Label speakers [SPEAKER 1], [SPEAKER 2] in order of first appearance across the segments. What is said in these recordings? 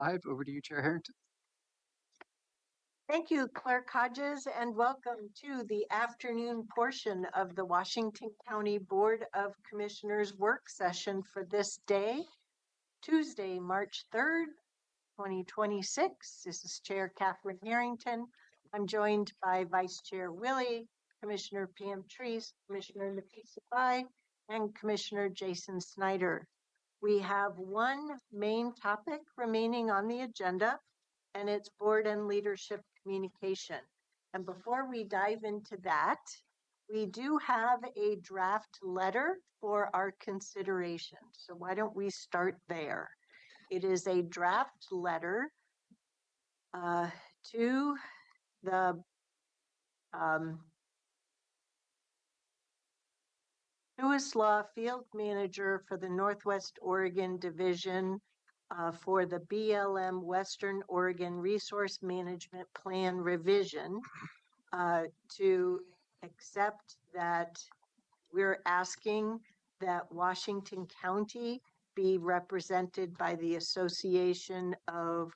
[SPEAKER 1] 5. Over to you, Chair Harrington.
[SPEAKER 2] Thank you, Clerk Hodges, and welcome to the afternoon portion of the Washington County Board of Commissioners work session for this day, Tuesday, March 3rd, 2026. This is Chair Catherine Harrington. I'm joined by Vice Chair Willie, Commissioner Pam Treese, Commissioner Nafisa Bai, and Commissioner Jason Snyder. We have one main topic remaining on the agenda, and it's board and leadership communication. And before we dive into that, we do have a draft letter for our consideration. So why don't we start there? It is a draft letter to the Lewis Law Field Manager for the Northwest Oregon Division for the BLM Western Oregon Resource Management Plan revision to accept that we're asking that Washington County be represented by the Association of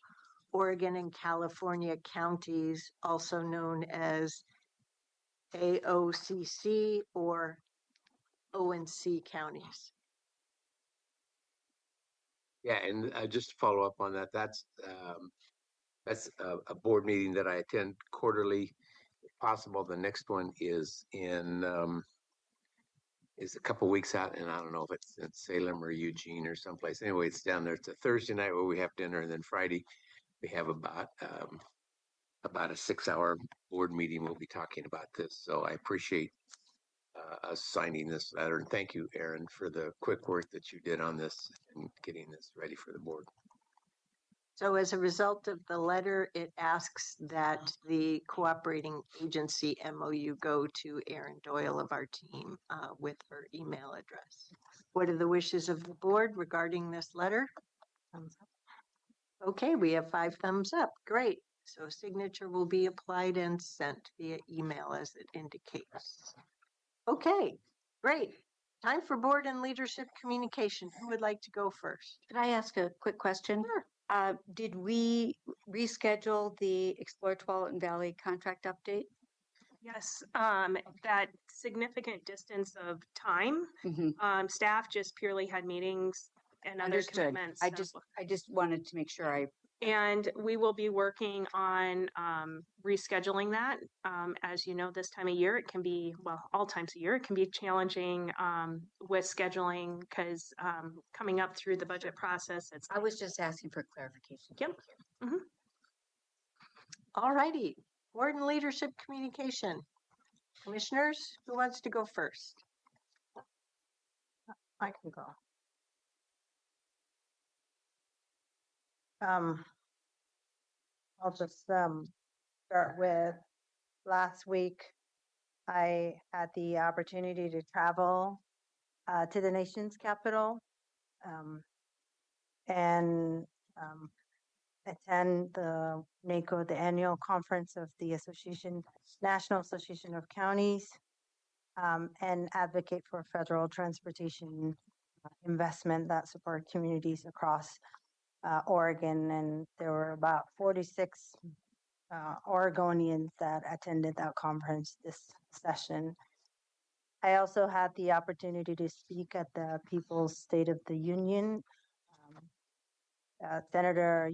[SPEAKER 2] Oregon and California Counties, also known as AOCC or ONC counties.
[SPEAKER 3] Yeah, and just to follow up on that, that's a board meeting that I attend quarterly. If possible, the next one is a couple weeks out, and I don't know if it's in Salem or Eugene or someplace. Anyway, it's down there. It's a Thursday night where we have dinner, and then Friday we have about a 6-hour board meeting. We'll be talking about this, so I appreciate us signing this letter, and thank you, Aaron, for the quick work that you did on this and getting this ready for the board.
[SPEAKER 2] So as a result of the letter, it asks that the cooperating agency MOU go to Erin Doyle of our team with her email address. What are the wishes of the board regarding this letter? Thumbs up. Okay, we have 5 thumbs up. Great. So signature will be applied and sent via email as it indicates. Okay, great. Time for board and leadership communication. Who would like to go first?
[SPEAKER 4] Can I ask a quick question?
[SPEAKER 2] Sure.
[SPEAKER 4] Did we reschedule the Explore Tualatin Valley contract update?
[SPEAKER 5] Yes, that significant distance of time, staff just purely had meetings and other commitments.
[SPEAKER 4] I just wanted to make sure
[SPEAKER 5] And we will be working on rescheduling that. As you know, this time of year, it can be, well, all times of year, it can be challenging with scheduling because coming up through the budget process.
[SPEAKER 4] I was just asking for clarification.
[SPEAKER 5] Yep. Mm-hmm.
[SPEAKER 2] All righty. Board and leadership communication. Commissioners, who wants to go first?
[SPEAKER 6] I can go. I'll just start with last week. I had the opportunity to travel to the nation's capital and attend the NACO, the annual conference of the National Association of Counties, and advocate for federal transportation investment that support communities across Oregon. And there were about 46 Oregonians that attended that conference this session. I also had the opportunity to speak at the People's State of the Union. U.S. Senator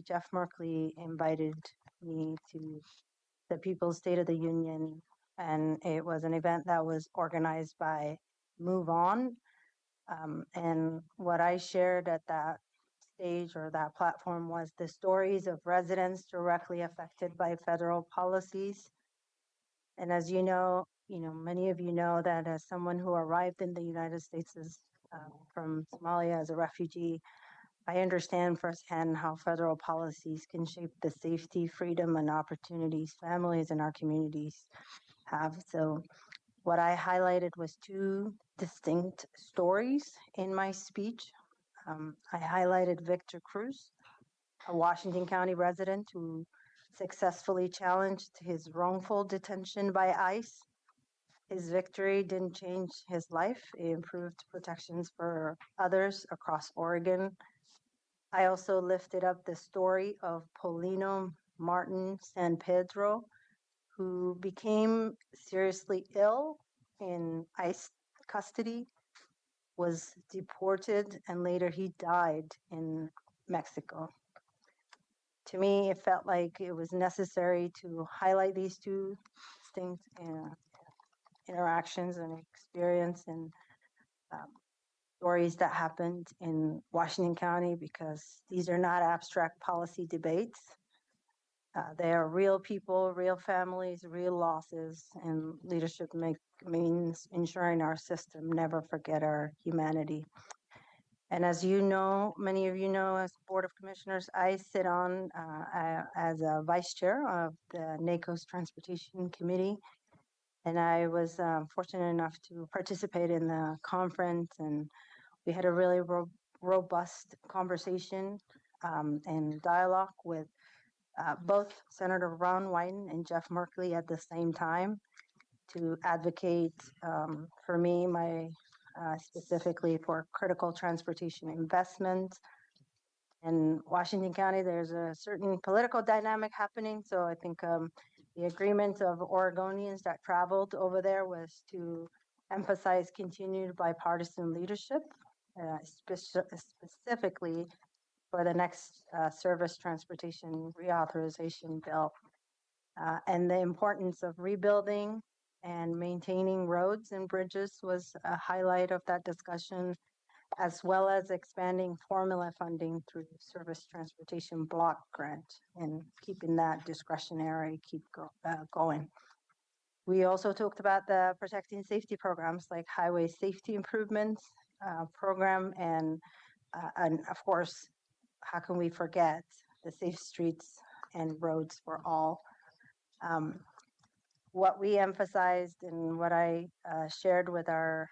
[SPEAKER 6] Jeff Merkley invited me to the People's State of the Union, and it was an event that was organized by Move On. And what I shared at that stage or that platform was the stories of residents directly affected by federal policies. And as you know, many of you know that as someone who arrived in the United States from Somalia as a refugee, I understand firsthand how federal policies can shape the safety, freedom, and opportunities families in our communities have. So what I highlighted was 2 distinct stories in my speech. I highlighted Victor Cruz, a Washington County resident who successfully challenged his wrongful detention by ICE. His victory didn't change his life. It improved protections for others across Oregon. I also lifted up the story of Paulino Martin San Pedro, who became seriously ill in ICE custody, was deported, and later he died in Mexico. To me, it felt like it was necessary to highlight these two distinct interactions and experience and stories that happened in Washington County, because these are not abstract policy debates. They are real people, real families, real losses, and leadership means ensuring our system never forget our humanity. And as you know, many of you know, as Board of Commissioners, I sit on as a vice chair of the NACO's Transportation Committee. And I was fortunate enough to participate in the conference, and we had a really robust conversation and dialogue with both Senator Ron Wyden and Jeff Merkley at the same time to advocate for me, specifically for critical transportation investment. In Washington County, there's a certain political dynamic happening. So I think the agreement of Oregonians that traveled over there was to emphasize continued bipartisan leadership, specifically for the next service transportation reauthorization bill, and the importance of rebuilding and maintaining roads and bridges was a highlight of that discussion, as well as expanding formula funding through service transportation block grant and keeping that discretionary going. We also talked about the protecting safety programs like highway safety improvements program, and of course, how can we forget the safe streets and roads for all? What we emphasized and what I shared with our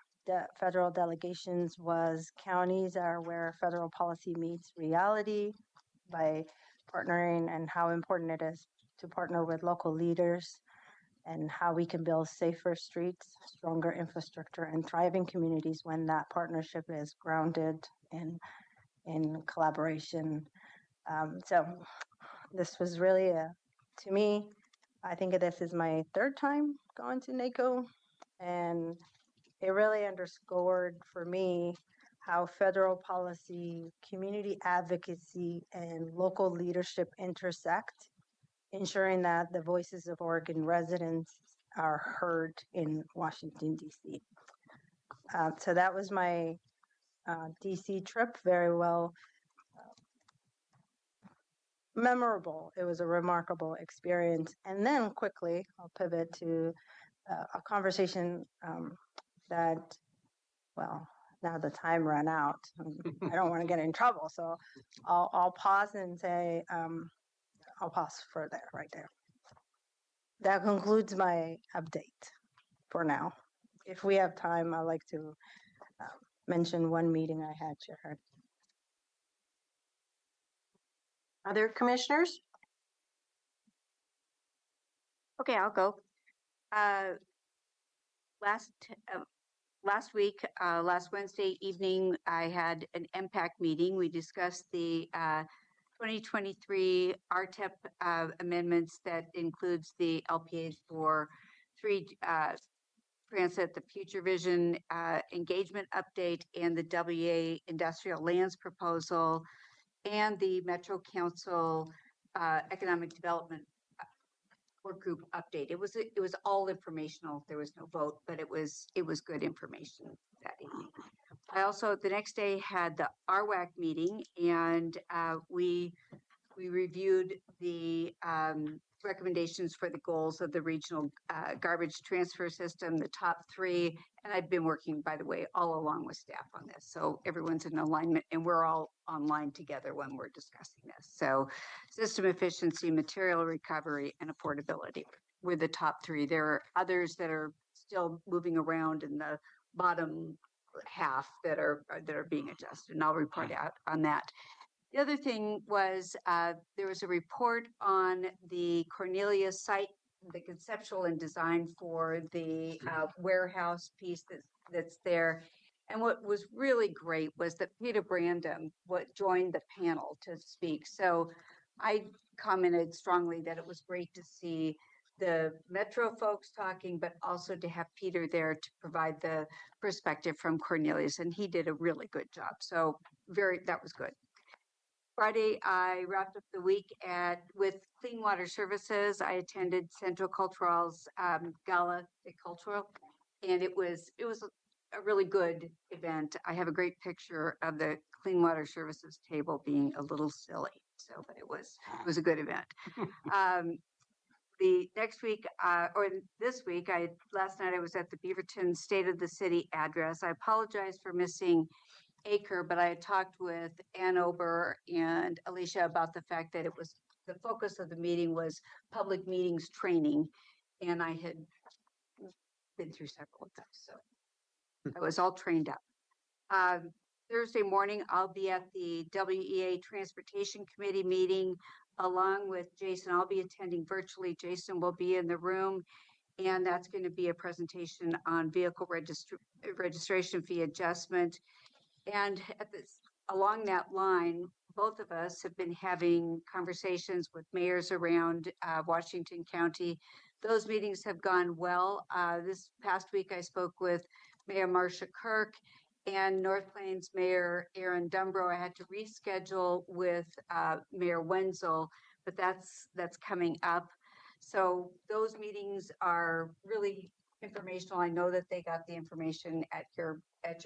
[SPEAKER 6] federal delegations was counties are where federal policy meets reality by partnering, and how important it is to partner with local leaders, and how we can build safer streets, stronger infrastructure, and thriving communities when that partnership is grounded in collaboration. So this was really to me, I think this is my third time going to NACO, and it really underscored for me how federal policy, community advocacy, and local leadership intersect, ensuring that the voices of Oregon residents are heard in Washington, D.C. So that was my D.C. trip, very well memorable. It was a remarkable experience. And then quickly, I'll pivot to a conversation that, well, now the time ran out. I don't want to get in trouble, so I'll pause and say, I'll pause for there, right there. That concludes my update for now. If we have time, I'd like to mention one meeting I had chaired.
[SPEAKER 2] Other commissioners?
[SPEAKER 4] Okay, I'll go. Last week, last Wednesday evening, I had an MPAC meeting. We discussed the 2023 RTEP amendments that includes the LPAs for 3 Transit, the Future Vision engagement update, and the WA Industrial Lands proposal, and the Metro Council Economic Development Work Group update. It was all informational. There was no vote, but it was good information that evening. I also the next day had the RWAC meeting, and we reviewed the recommendations for the goals of the regional garbage transfer system, the top 3, and I've been working, by the way, all along with staff on this. So everyone's in alignment, and we're all online together when we're discussing this. So system efficiency, material recovery, and affordability were the top 3. There are others that are still moving around in the bottom half that are being adjusted, and I'll report out on that. The other thing was there was a report on the Cornelia site, the conceptual and design for the warehouse piece that's there. And what was really great was that Peter Brandon joined the panel to speak. So I commented strongly that it was great to see the Metro folks talking, but also to have Peter there to provide the perspective from Cornelius, and he did a really good job. So that was good. Friday, I wrapped up the week with Clean Water Services. I attended Central Cultural's Gala de Cultural, and it was a really good event. I have a great picture of the Clean Water Services table being a little silly. So, but it was a good event. The next week, or this week, last night I was at the Beaverton State of the City address. I apologize for missing Acre, but I had talked with Ann Ober and Alicia about the fact that the focus of the meeting was public meetings training, and I had been through several of those, so I was all trained up. Thursday morning, I'll be at the WEA Transportation Committee meeting along with Jason. I'll be attending virtually. Jason will be in the room, and that's going to be a presentation on vehicle registration fee adjustment. And along that line, both of us have been having conversations with mayors around Washington County. Those meetings have gone well. This past week, I spoke with Mayor Marcia Kirk and North Plains Mayor Aaron Dumbrow. I had to reschedule with Mayor Wenzel, but that's coming up. So those meetings are really informational. I know that they got the information at your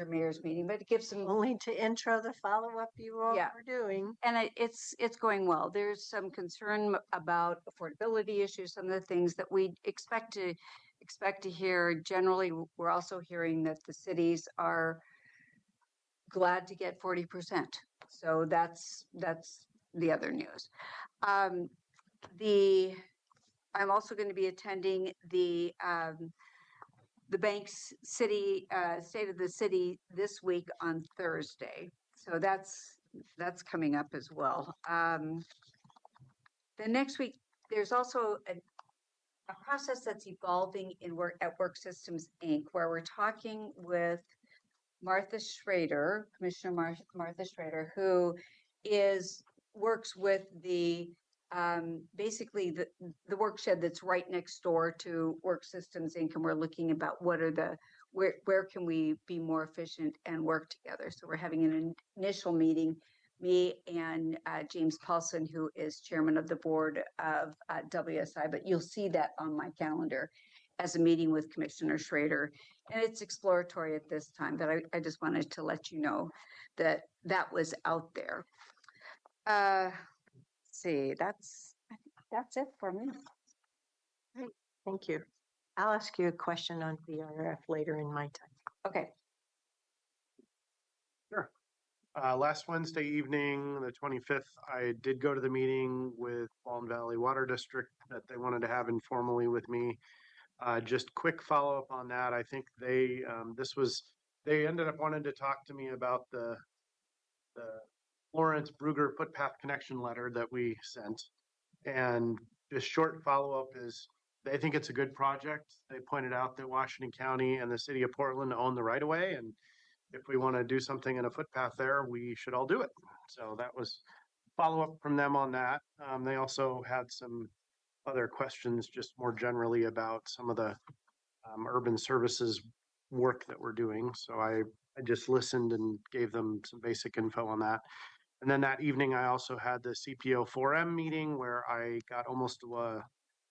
[SPEAKER 4] mayor's meeting, but it gives them
[SPEAKER 2] Only to intro the follow-up you all
[SPEAKER 4] Yeah.
[SPEAKER 2] were doing.
[SPEAKER 4] and it's going well. There's some concern about affordability issues, some of the things that we expect to hear. Generally, we're also hearing that the cities are glad to get 40%. So that's the other news. I'm also going to be attending the bank's State of the City this week on Thursday. So that's coming up as well. The next week, there's also a process that's evolving at Work Systems Inc., where we're talking with Martha Schrader, Commissioner Martha Schrader, who works with the basically the workshed that's right next door to Work Systems Inc., and we're looking about where can we be more efficient and work together. So we're having an initial meeting, me and James Paulson, who is chairman of the board of WSI, but you'll see that on my calendar as a meeting with Commissioner Schrader. And it's exploratory at this time, but I just wanted to let you know that was out there. See, I think that's it for me.
[SPEAKER 2] Great, thank you. I'll ask you a question on VRF later in my time.
[SPEAKER 4] Okay.
[SPEAKER 1] Sure. Last Wednesday evening, the 25th, I did go to the meeting with Walton Valley Water District that they wanted to have informally with me. Just quick follow-up on that. I think they ended up wanting to talk to me about the Lawrence Bruger footpath connection letter that we sent. And just short follow-up is they think it's a good project. They pointed out that Washington County and the city of Portland own the right-of-way, and if we want to do something in a footpath there, we should all do it. So that was follow-up from them on that. They also had some other questions just more generally about some of the urban services work that we're doing. So I just listened and gave them some basic info on that. And then that evening, I also had the CPO 4M meeting where I got almost a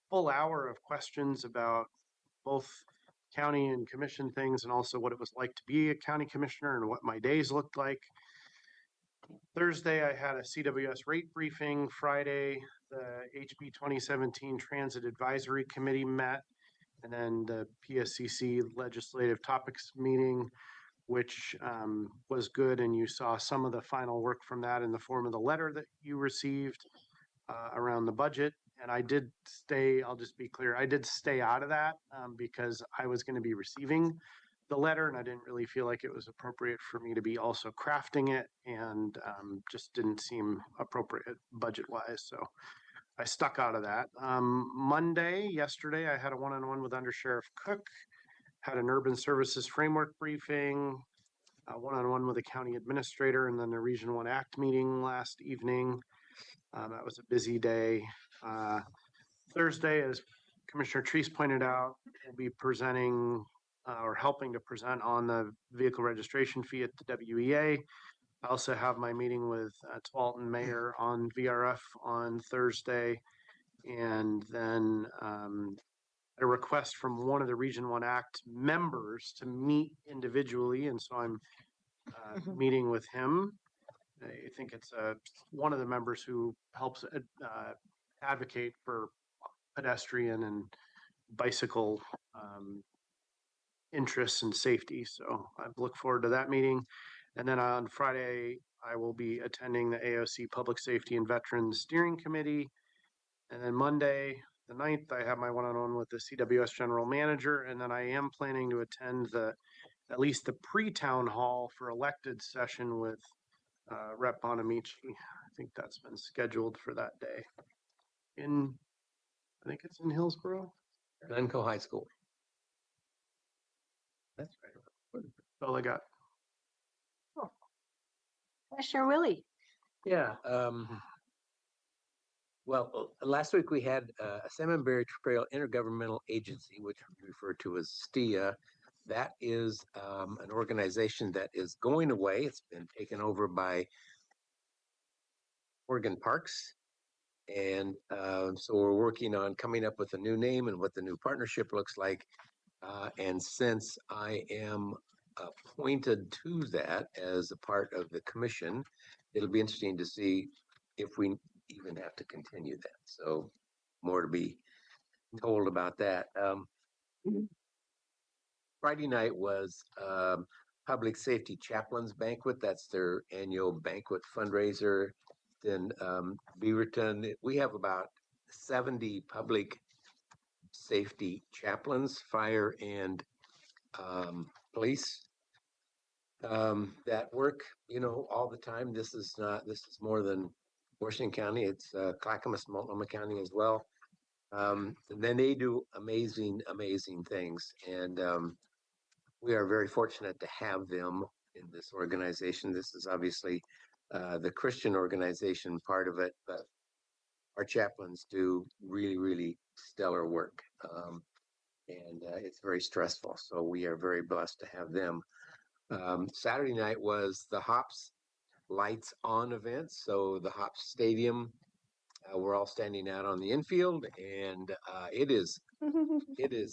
[SPEAKER 1] full hour of questions about both county and commission things, and also what it was like to be a county commissioner and what my days looked like. Thursday, I had a CWS rate briefing. Friday, the HB 2017 Transit Advisory Committee met, and then the PSCC Legislative Topics meeting, which was good. And you saw some of the final work from that in the form of the letter that you received around the budget. And I did stay, I'll just be clear, I did stay out of that because I was going to be receiving the letter, and I didn't really feel like it was appropriate for me to be also crafting it, and just didn't seem appropriate budget-wise. So I stuck out of that. Yesterday, I had a one-on-one with Under Sheriff Cook, had an urban services framework briefing. one-on-one with the county administrator, and then the Region 1 ACT meeting last evening. That was a busy day. Thursday, as Commissioner Treese pointed out, we'll be presenting or helping to present on the vehicle registration fee at the WEA. I also have my meeting with Tualatin Mayor on VRF on Thursday. And then a request from one of the Region 1 ACT members to meet individually. And so I'm meeting with him. I think it's one of the members who helps advocate for pedestrian and bicycle interests and safety. So I look forward to that meeting. And then on Friday, I will be attending the AOC Public Safety and Veterans Steering Committee. And then Monday, the 9th, I have my one-on-one with the CWS General Manager. And then I am planning to attend at least the pre-town hall for elected session with Rep Bonamici. I think that's been scheduled for that day. I think it's in Hillsborough.
[SPEAKER 3] Glencoe High School.
[SPEAKER 1] That's right. That's all I got.
[SPEAKER 2] Commissioner Willie.
[SPEAKER 3] Yeah. Well, last week we had a Salmon-Berry Trail Intergovernmental Agency, which we refer to as STIA. That is an organization that is going away. It's been taken over by Oregon Parks. And so we're working on coming up with a new name and what the new partnership looks like. And since I am appointed to that as a part of the commission, it'll be interesting to see if we even have to continue that. So more to be told about that. Friday night was Public Safety Chaplains Banquet. That's their annual banquet fundraiser. Then Beaverton, we have about 70 public safety chaplains, fire and police that work, all the time. This is more than Washington County. It's Clackamas, Multnomah County as well. And then they do amazing things. And we are very fortunate to have them in this organization. This is obviously the Christian organization part of it, but our chaplains do really stellar work. And it's very stressful. So we are very blessed to have them. Saturday night was the Hops Lights On event. So the Hops Stadium, we're all standing out on the infield, and it is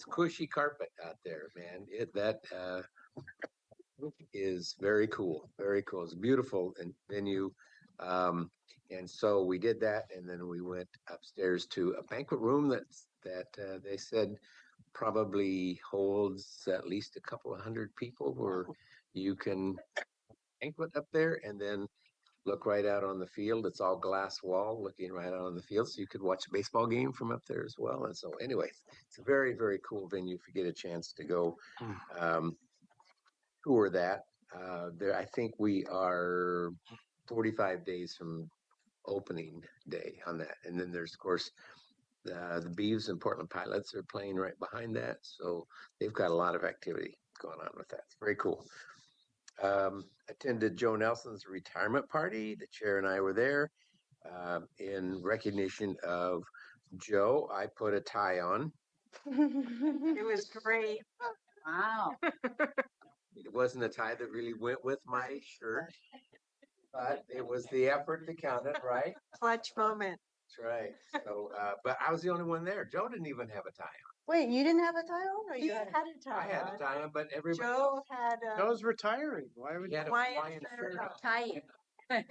[SPEAKER 3] cushy carpet out there, man. That is very cool. Very cool. It's a beautiful venue. And so we did that, and then we went upstairs to a banquet room that they said probably holds at least a couple of hundred people, where you can banquet up there and then look right out on the field. It's all glass wall looking right out on the field, so you could watch a baseball game from up there as well. And so anyways, it's a very cool venue if you get a chance to go tour that. I think we are 45 days from opening day on that. And then there's, of course, the Beavs and Portland Pilots are playing right behind that. So they've got a lot of activity going on with that. It's very cool. Attended Joe Nelson's retirement party. The chair and I were there. In recognition of Joe, I put a tie on.
[SPEAKER 2] It was great.
[SPEAKER 4] Wow.
[SPEAKER 3] It wasn't a tie that really went with my shirt, but it was the effort that counted, right?
[SPEAKER 2] Clutch moment.
[SPEAKER 3] That's right. So, but I was the only one there. Joe didn't even have a tie on.
[SPEAKER 6] Wait, you didn't have a tie on, or
[SPEAKER 2] He
[SPEAKER 6] you
[SPEAKER 2] had
[SPEAKER 6] had?
[SPEAKER 2] a tie
[SPEAKER 3] I had
[SPEAKER 2] on.
[SPEAKER 3] a tie on, but everybody
[SPEAKER 2] Joe had
[SPEAKER 1] Joe's retiring. Why would
[SPEAKER 3] he had a
[SPEAKER 2] Hawaiian
[SPEAKER 3] Hawaiian
[SPEAKER 2] shirt
[SPEAKER 3] shirt
[SPEAKER 2] on.
[SPEAKER 3] on.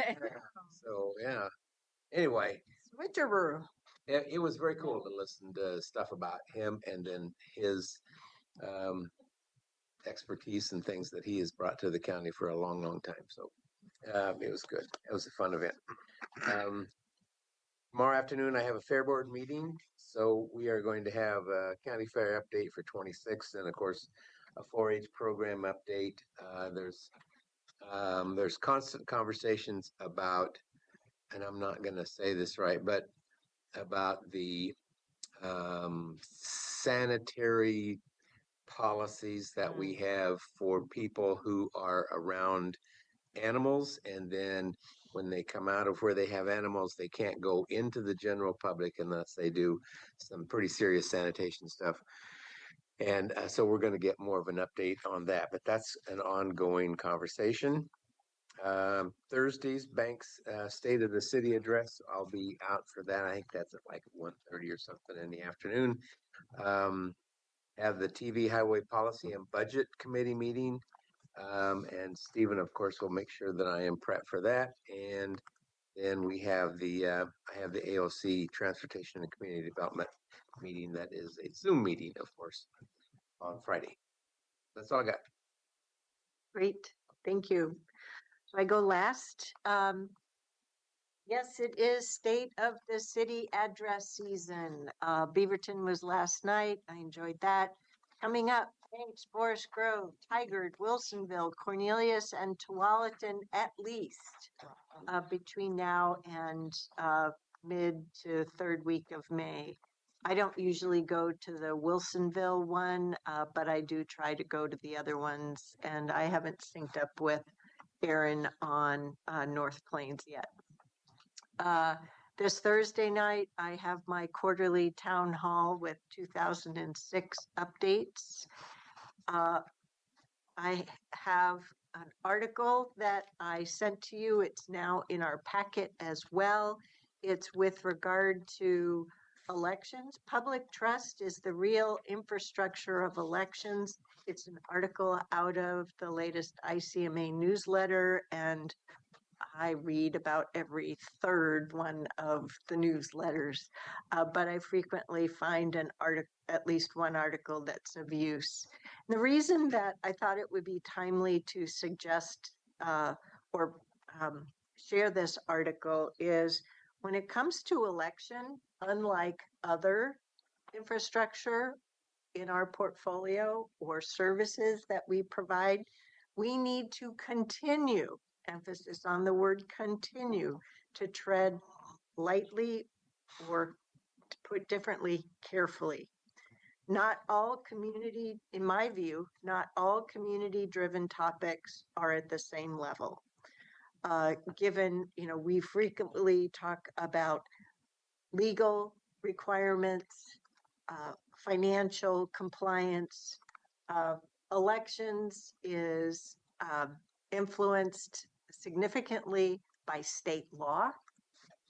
[SPEAKER 3] So yeah. Anyway,
[SPEAKER 2] Switcheroo.
[SPEAKER 3] it was very cool to listen to stuff about him and then his expertise and things that he has brought to the county for a long time. So it was good. It was a fun event. Tomorrow afternoon, I have a fair board meeting. So we are going to have a county fair update for 26, and of course, a 4-H program update. There's constant conversations about, and I'm not going to say this right, but about the sanitary policies that we have for people who are around animals, and then when they come out of where they have animals, they can't go into the general public unless they do some pretty serious sanitation stuff. And so we're going to get more of an update on that, but that's an ongoing conversation. Thursday's Bank's State of the City address, I'll be out for that. I think that's at like 1:30 or something in the afternoon. Have the TV Highway Policy and Budget Committee meeting. And Stephen, of course, will make sure that I am prepped for that. And then we have I have the AOC Transportation and Community Development meeting. That is a Zoom meeting, of course, on Friday. That's all I got.
[SPEAKER 2] Great, thank you. So I go last. Yes, it is State of the City address season. Beaverton was last night. I enjoyed that. Coming up, Banks, Forest Grove, Tigard, Wilsonville, Cornelius, and Tualatin at least between now and mid to third week of May. I don't usually go to the Wilsonville one, but I do try to go to the other ones, and I haven't synced up with Aaron on North Plains yet. This Thursday night, I have my quarterly town hall with 2006 updates. I have an article that I sent to you. It's now in our packet as well. It's with regard to elections. Public trust is the real infrastructure of elections. It's an article out of the latest ICMA newsletter, and I read about every third one of the newsletters, but I frequently find at least one article that's of use. And the reason that I thought it would be timely to suggest or share this article is when it comes to election, unlike other infrastructure in our portfolio or services that we provide, we need to continue, emphasis on the word continue, to tread lightly, or to put differently, carefully. Not all community, in my view, not all community-driven topics are at the same level. Given, we frequently talk about legal requirements, financial compliance. Elections is influenced significantly by state law.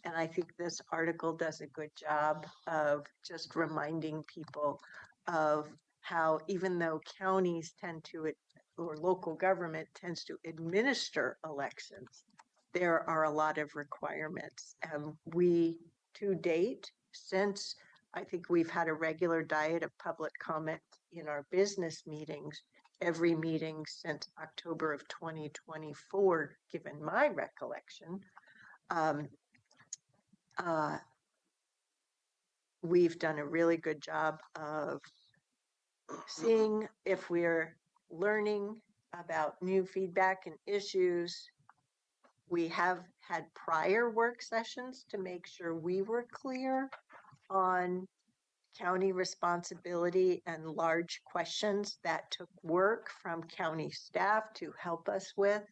[SPEAKER 2] And I think this article does a good job of just reminding people of how, even though counties tend to, or local government tends to administer elections, there are a lot of requirements. And we, to date, since I think we've had a regular diet of public comment in our business meetings, every meeting since October of 2024, given my recollection, we've done a really good job of seeing if we're learning about new feedback and issues. We have had prior work sessions to make sure we were clear on county responsibility and large questions that took work from county staff to help us with.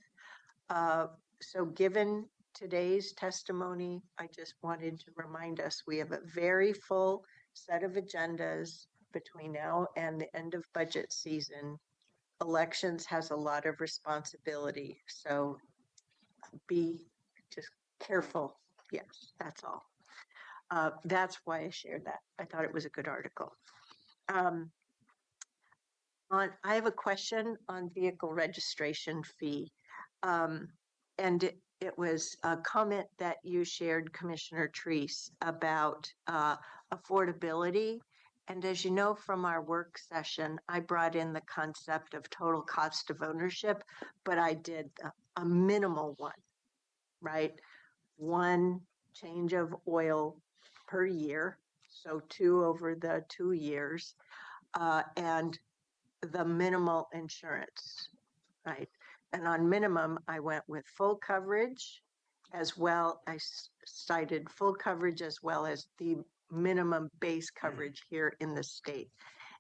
[SPEAKER 2] So given today's testimony, I just wanted to remind us we have a very full set of agendas between now and the end of budget season. Elections has a lot of responsibility, so be just careful. Yes, that's all. That's why I shared that. I thought it was a good article. I have a question on vehicle registration fee. And it was a comment that you shared, Commissioner Treese, about affordability. And as you know from our work session, I brought in the concept of total cost of ownership, but I did a minimal one, right? One change of oil per year, so 2 over the 2 years, and the minimal insurance, right? And on minimum, I went with full coverage as well. I cited full coverage as well as the minimum base coverage here in the state.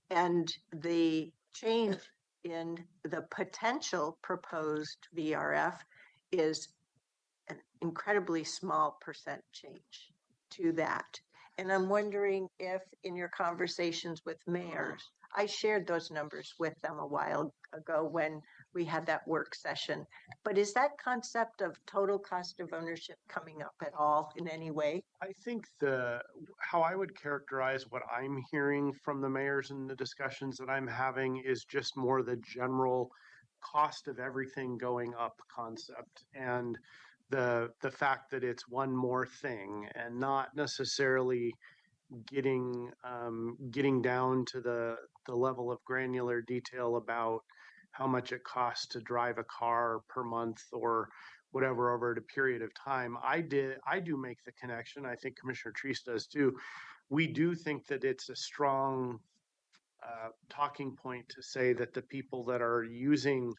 [SPEAKER 2] And the change in the potential proposed VRF is an incredibly small percent change to that. And I'm wondering if in your conversations with mayors, I shared those numbers with them a while ago when we had that work session. But is that concept of total cost of ownership coming up at all in any way?
[SPEAKER 1] I think how I would characterize what I'm hearing from the mayors in the discussions that I'm having is just more the general cost of everything going up concept, and the fact that it's one more thing and not necessarily getting down to the level of granular detail about how much it costs to drive a car per month or whatever over a period of time. I do make the connection. I think Commissioner Treese does too. We do think that it's a strong talking point to say that the people that are using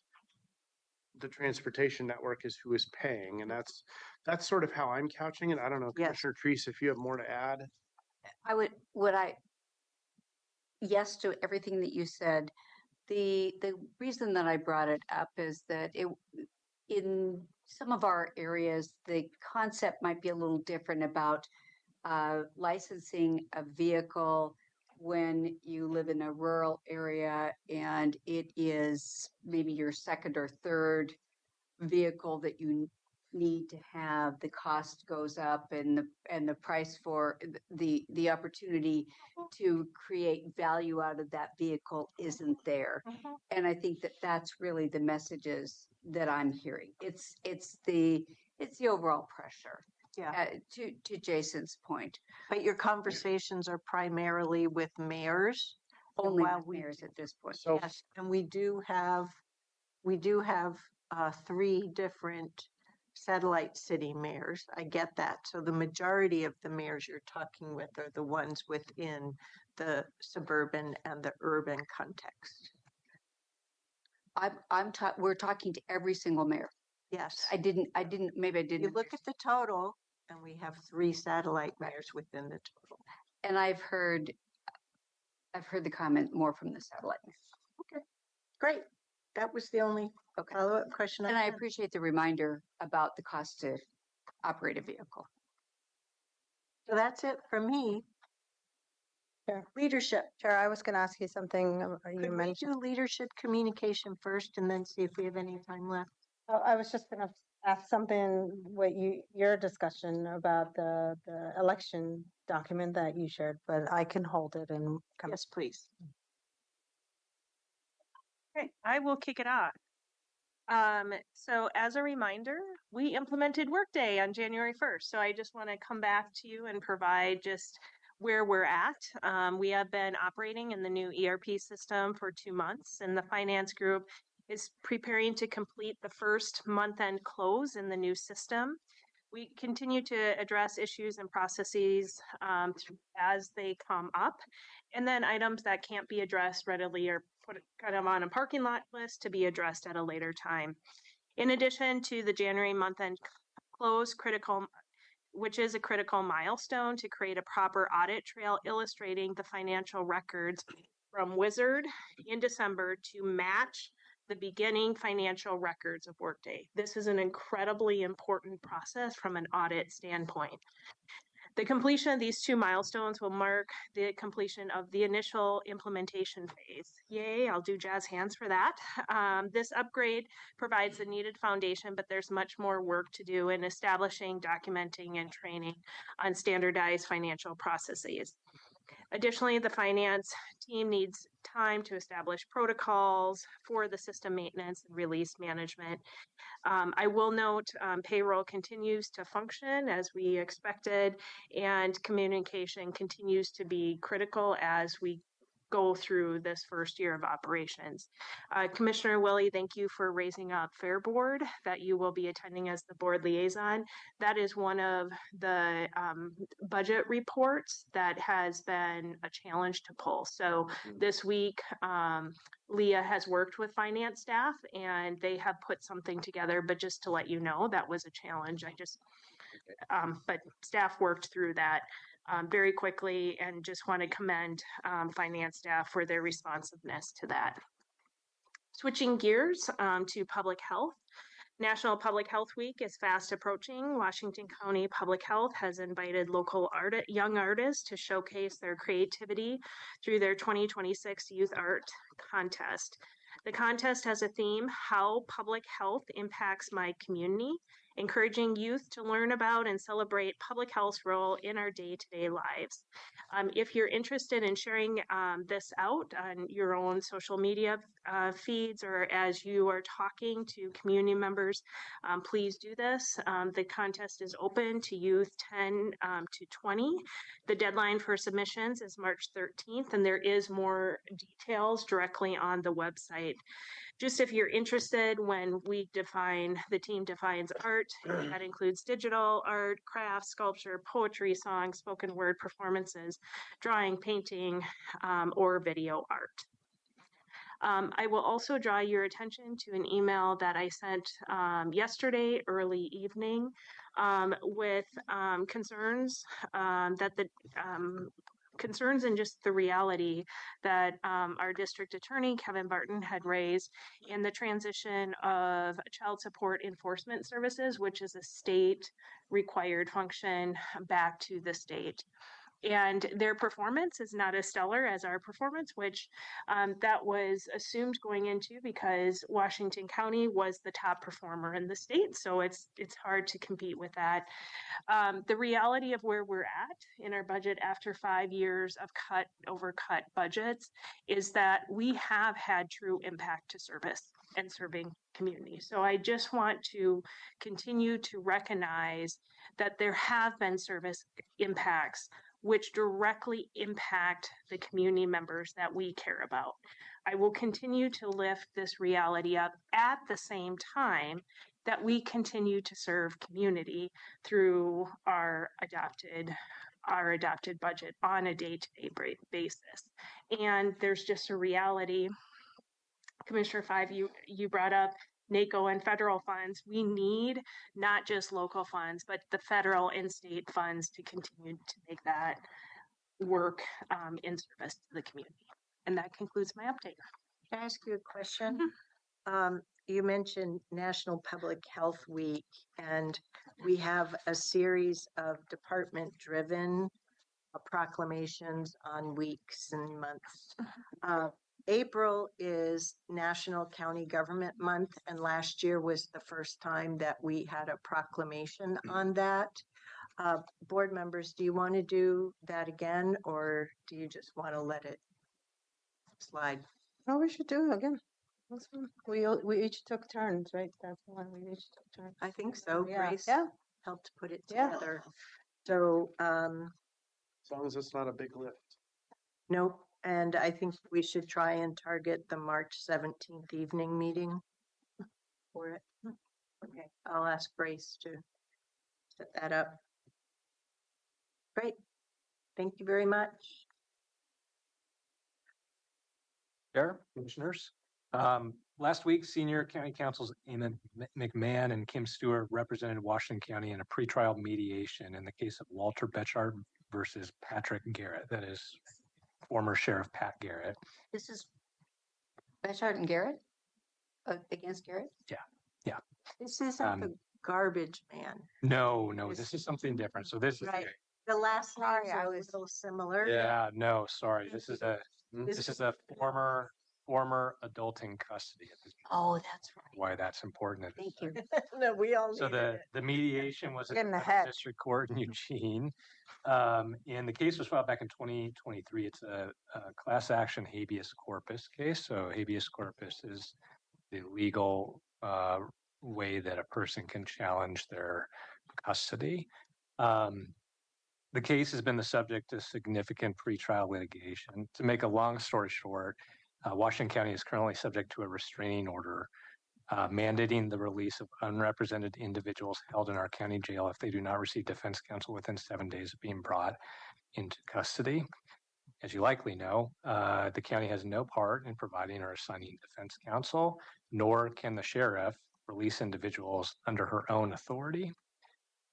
[SPEAKER 1] the transportation network is who is paying, and that's sort of how I'm couching it. I don't know,
[SPEAKER 2] Yes.
[SPEAKER 1] Commissioner Treese, if you have more to add.
[SPEAKER 4] Yes to everything that you said. The reason that I brought it up is that in some of our areas, the concept might be a little different about licensing a vehicle when you live in a rural area and it is maybe your second or third vehicle that you need to have. The cost goes up, and the price for the opportunity to create value out of that vehicle isn't there. And I think that that's really the messages that I'm hearing. It's the overall pressure.
[SPEAKER 2] Yeah.
[SPEAKER 4] To Jason's point,
[SPEAKER 2] But your conversations are primarily with mayors?
[SPEAKER 4] only
[SPEAKER 2] while
[SPEAKER 4] with
[SPEAKER 2] we
[SPEAKER 4] mayors at this point.
[SPEAKER 1] So
[SPEAKER 2] Yes, and we do have 3 different satellite city mayors. I get that. So the majority of the mayors you're talking with are the ones within the suburban and the urban context.
[SPEAKER 4] We're talking to every single mayor.
[SPEAKER 2] Yes.
[SPEAKER 4] Maybe I didn't.
[SPEAKER 2] You look at the total, and we have 3 satellite mayors within the total.
[SPEAKER 4] And I've heard the comment more from the satellite.
[SPEAKER 2] Okay, great. That was the only follow-up question.
[SPEAKER 4] And I appreciate the reminder about the cost to operate a vehicle.
[SPEAKER 2] So that's it for me.
[SPEAKER 6] Sure.
[SPEAKER 2] Leadership.
[SPEAKER 6] Chair, I was going to ask you something. You
[SPEAKER 2] Could we
[SPEAKER 6] mentioned.
[SPEAKER 2] do leadership communication first and then see if we have any time left?
[SPEAKER 6] Oh, I was just going to ask something. Your discussion about the election document that you shared, but I can hold it and come.
[SPEAKER 2] Yes, please.
[SPEAKER 5] Okay, I will kick it off. So as a reminder, we implemented Workday on January 1st. So I just want to come back to you and provide just where we're at. We have been operating in the new ERP system for 2 months, and the finance group is preparing to complete the first month-end close in the new system. We continue to address issues and processes as they come up, and then items that can't be addressed readily are put kind of on a parking lot list to be addressed at a later time. In addition to the January month-end close, which is a critical milestone to create a proper audit trail illustrating the financial records from Wizard in December to match the beginning financial records of Workday. This is an incredibly important process from an audit standpoint. The completion of these 2 milestones will mark the completion of the initial implementation phase. Yay, I'll do jazz hands for that. This upgrade provides the needed foundation, but there's much more work to do in establishing, documenting, and training on standardized financial processes. Additionally, the finance team needs time to establish protocols for the system maintenance and release management. I will note payroll continues to function as we expected, and communication continues to be critical as we go through this first year of operations. Commissioner Willie, thank you for raising up Fair Board that you will be attending as the board liaison. That is one of the budget reports that has been a challenge to pull. So this week, Leah has worked with finance staff and they have put something together, but just to let you know, that was a challenge. But staff worked through that very quickly, and just want to commend finance staff for their responsiveness to that. Switching gears to public health. National Public Health Week is fast approaching. Washington County Public Health has invited local young artists to showcase their creativity through their 2026 Youth Art Contest. The contest has a theme, How Public Health Impacts My Community, encouraging youth to learn about and celebrate public health's role in our day-to-day lives. If you're interested in sharing this out on your own social media feeds or as you are talking to community members, please do this. The contest is open to youth 10 to 20. The deadline for submissions is March 13th, and there is more details directly on the website. Just if you're interested, when the team defines art, that includes digital art, crafts, sculpture, poetry, song, spoken word performances, drawing, painting, or video art. I will also draw your attention to an email that I sent yesterday, early evening, with concerns that the concerns and just the reality that our district attorney, Kevin Barton, had raised in the transition of child support enforcement services, which is a state required function, back to the state. And their performance is not as stellar as our performance, which that was assumed going into because Washington County was the top performer in the state. So it's hard to compete with that. The reality of where we're at in our budget after 5 years of cut over cut budgets is that we have had true impact to service and serving community. So I just want to continue to recognize that there have been service impacts which directly impact the community members that we care about. I will continue to lift this reality up at the same time that we continue to serve community through our adopted budget on a day-to-day basis. And there's just a reality. Commissioner Five, you brought up NACO and federal funds. We need not just local funds, but the federal and state funds to continue to make that work in service to the community. And that concludes my update.
[SPEAKER 2] Can I ask you a question? You mentioned National Public Health Week, and we have a series of department-driven proclamations on weeks and months. April is National County Government Month, and last year was the first time that we had a proclamation on that. Board members, do you want to do that again, or do you just want to let it slide?
[SPEAKER 6] Oh, we should do it again. That's fine. We each took turns, right? That's why we each took turns.
[SPEAKER 2] I think so.
[SPEAKER 6] Yeah.
[SPEAKER 2] Grace
[SPEAKER 6] Yeah.
[SPEAKER 2] helped put it
[SPEAKER 6] Yeah.
[SPEAKER 2] together. So,
[SPEAKER 1] As long as it's not a big lift.
[SPEAKER 2] nope. And I think we should try and target the March 17th evening meeting for it. Okay, I'll ask Grace to set that up. Great. Thank you very much.
[SPEAKER 7] Chair, Commissioners. Last week, Senior County Counsels Eamon McMahon and Kim Stewart represented Washington County in a pretrial mediation in the case of Walter Betchart versus Patrick Garrett. That is former Sheriff Pat Garrett.
[SPEAKER 4] This is Betchart and Garrett against Garrett?
[SPEAKER 7] Yeah.
[SPEAKER 2] This isn't the garbage man.
[SPEAKER 7] No, this is something different. So this
[SPEAKER 2] Right.
[SPEAKER 7] is
[SPEAKER 2] The last
[SPEAKER 4] Sorry,
[SPEAKER 2] names
[SPEAKER 4] I
[SPEAKER 2] are a
[SPEAKER 4] was-
[SPEAKER 2] little similar.
[SPEAKER 7] no, sorry. This is a former adult in custody at this point.
[SPEAKER 4] Oh, that's right.
[SPEAKER 7] Why that's important.
[SPEAKER 4] Thank you.
[SPEAKER 2] No, we all
[SPEAKER 7] So
[SPEAKER 2] needed it.
[SPEAKER 7] the mediation was at
[SPEAKER 6] Getting
[SPEAKER 7] the
[SPEAKER 6] ahead.
[SPEAKER 7] district court in Eugene. And the case was filed back in 2023. It's a class action habeas corpus case. So habeas corpus is the legal way that a person can challenge their custody. The case has been the subject of significant pretrial litigation. To make a long story short, Washington County is currently subject to a restraining order mandating the release of unrepresented individuals held in our county jail if they do not receive defense counsel within 7 days of being brought into custody. As you likely know, the county has no part in providing or assigning defense counsel, nor can the sheriff release individuals under her own authority.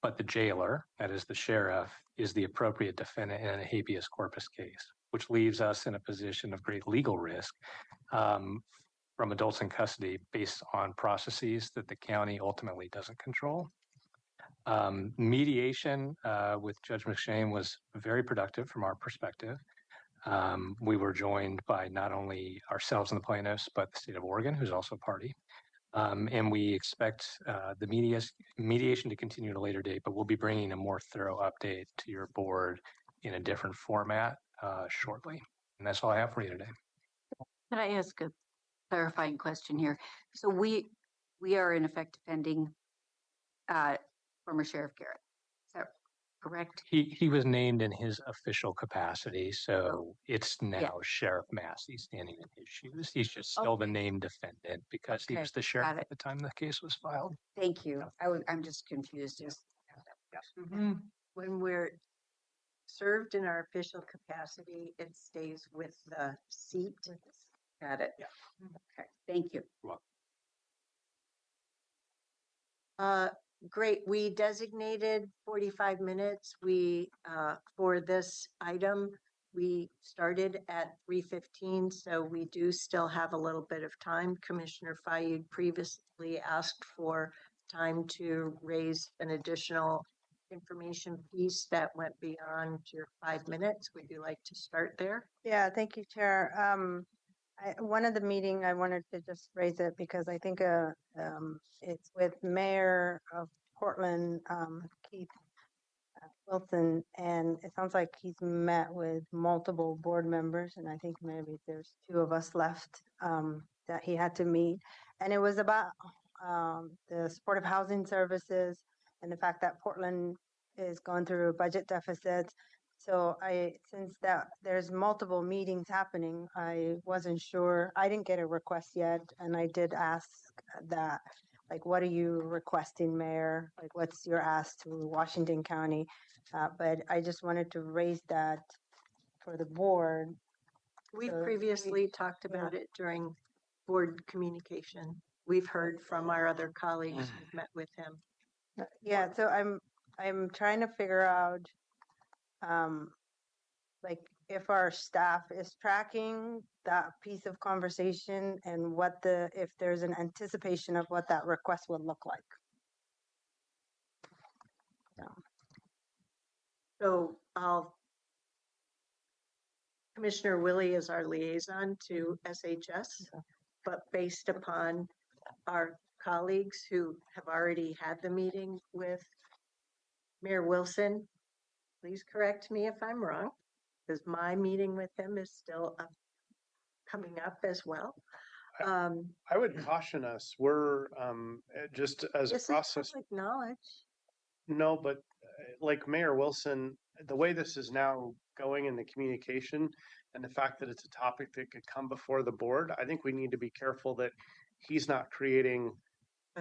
[SPEAKER 7] But the jailer, that is the sheriff, is the appropriate defendant in a habeas corpus case, which leaves us in a position of great legal risk from adults in custody based on processes that the county ultimately doesn't control. Mediation with Judge McShane was very productive from our perspective. We were joined by not only ourselves and the plaintiffs, but the state of Oregon, who's also a party. And we expect the mediation to continue at a later date, but we'll be bringing a more thorough update to your board in a different format shortly. And that's all I have for you today.
[SPEAKER 4] Can I ask a clarifying question here? So we are in effect defending former Sheriff Garrett. Is that correct?
[SPEAKER 7] He was named in his official capacity, so it's now Sheriff Massey standing in his shoes. He's just still the named defendant because he was the sheriff at the time the case was filed.
[SPEAKER 4] Thank you. I'm just confused.
[SPEAKER 2] When we're served in our official capacity, it stays with the seat.
[SPEAKER 4] Got it.
[SPEAKER 1] Yeah.
[SPEAKER 4] Okay. Thank you.
[SPEAKER 2] Great. We designated 45 minutes. We, for this item, we started at 3:15, so we do still have a little bit of time. Commissioner Fayed previously asked for time to raise an additional information piece that went beyond your 5 minutes. Would you like to start there?
[SPEAKER 6] Yeah, thank you, Chair. One of the meeting, I wanted to just raise it because I think it's with Mayor of Portland, Keith Wilson, and it sounds like he's met with multiple board members, and I think maybe there's 2 of us left that he had to meet. And it was about the supportive housing services and the fact that Portland is going through a budget deficit. So since that there's multiple meetings happening, I wasn't sure. I didn't get a request yet, and I did ask that, like, what are you requesting, Mayor? Like, what's your ask to Washington County? But I just wanted to raise that for the board.
[SPEAKER 2] We
[SPEAKER 6] So
[SPEAKER 2] previously talked about it during board communication. We've heard from our other colleagues who've met with him.
[SPEAKER 6] Yeah, so I'm trying to figure out, like, if our staff is tracking that piece of conversation and if there's an anticipation of what that request would look like.
[SPEAKER 2] So Commissioner Willie is our liaison to SHS, but based upon our colleagues who have already had the meeting with Mayor Wilson, please correct me if I'm wrong, because my meeting with him is still coming up as well.
[SPEAKER 1] I would caution us, we're just as a
[SPEAKER 2] This is
[SPEAKER 1] process.
[SPEAKER 2] public knowledge.
[SPEAKER 1] No, but like Mayor Wilson, the way this is now going in the communication and the fact that it's a topic that could come before the board, I think we need to be careful that he's not creating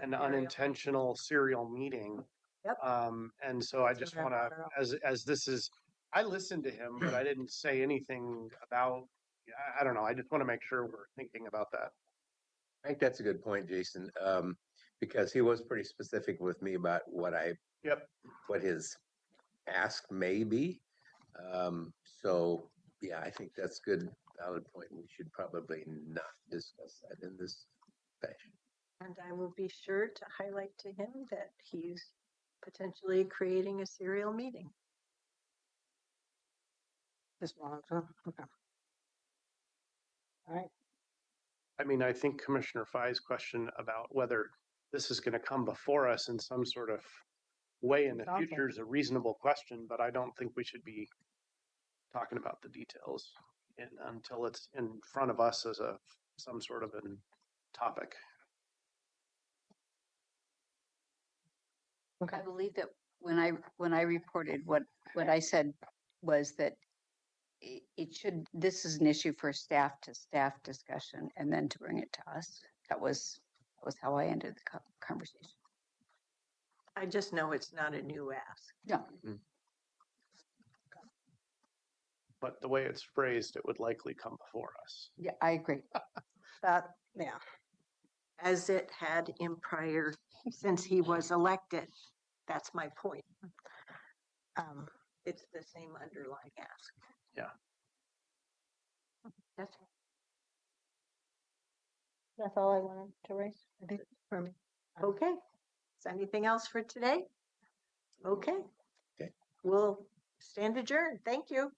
[SPEAKER 1] an unintentional serial meeting.
[SPEAKER 2] Yep.
[SPEAKER 1] And so I just want to, as this is, I listened to him, but I didn't say anything about, I don't know. I just want to make sure we're thinking about that.
[SPEAKER 3] I think that's a good point, Jason, because he was pretty specific with me about what his ask may be. So yeah, I think that's good, valid point. We should probably not discuss that in this fashion.
[SPEAKER 2] And I will be sure to highlight to him that he's potentially creating a serial meeting.
[SPEAKER 6] This one, okay. All right.
[SPEAKER 1] I mean, I think Commissioner Fai's question about whether this is going to come before us in some sort of way in the future is a reasonable question, but I don't think we should be talking about the details until it's in front of us as some sort of a topic.
[SPEAKER 6] Okay.
[SPEAKER 4] I believe that when I reported, what I said was that this is an issue for staff to staff discussion and then to bring it to us. That was how I ended the conversation.
[SPEAKER 2] I just know it's not a new ask.
[SPEAKER 4] No.
[SPEAKER 3] Mm-hmm.
[SPEAKER 1] But the way it's phrased, it would likely come before us.
[SPEAKER 4] Yeah, I agree.
[SPEAKER 6] Yeah.
[SPEAKER 2] As it had in prior, since he was elected. That's my point. It's the same underlying ask.
[SPEAKER 1] Yeah.
[SPEAKER 4] That's
[SPEAKER 6] That's all I wanted to raise, I think, for me.
[SPEAKER 2] Okay. Is there anything else for today? Okay.
[SPEAKER 3] Okay.
[SPEAKER 2] We'll stand adjourned. Thank you.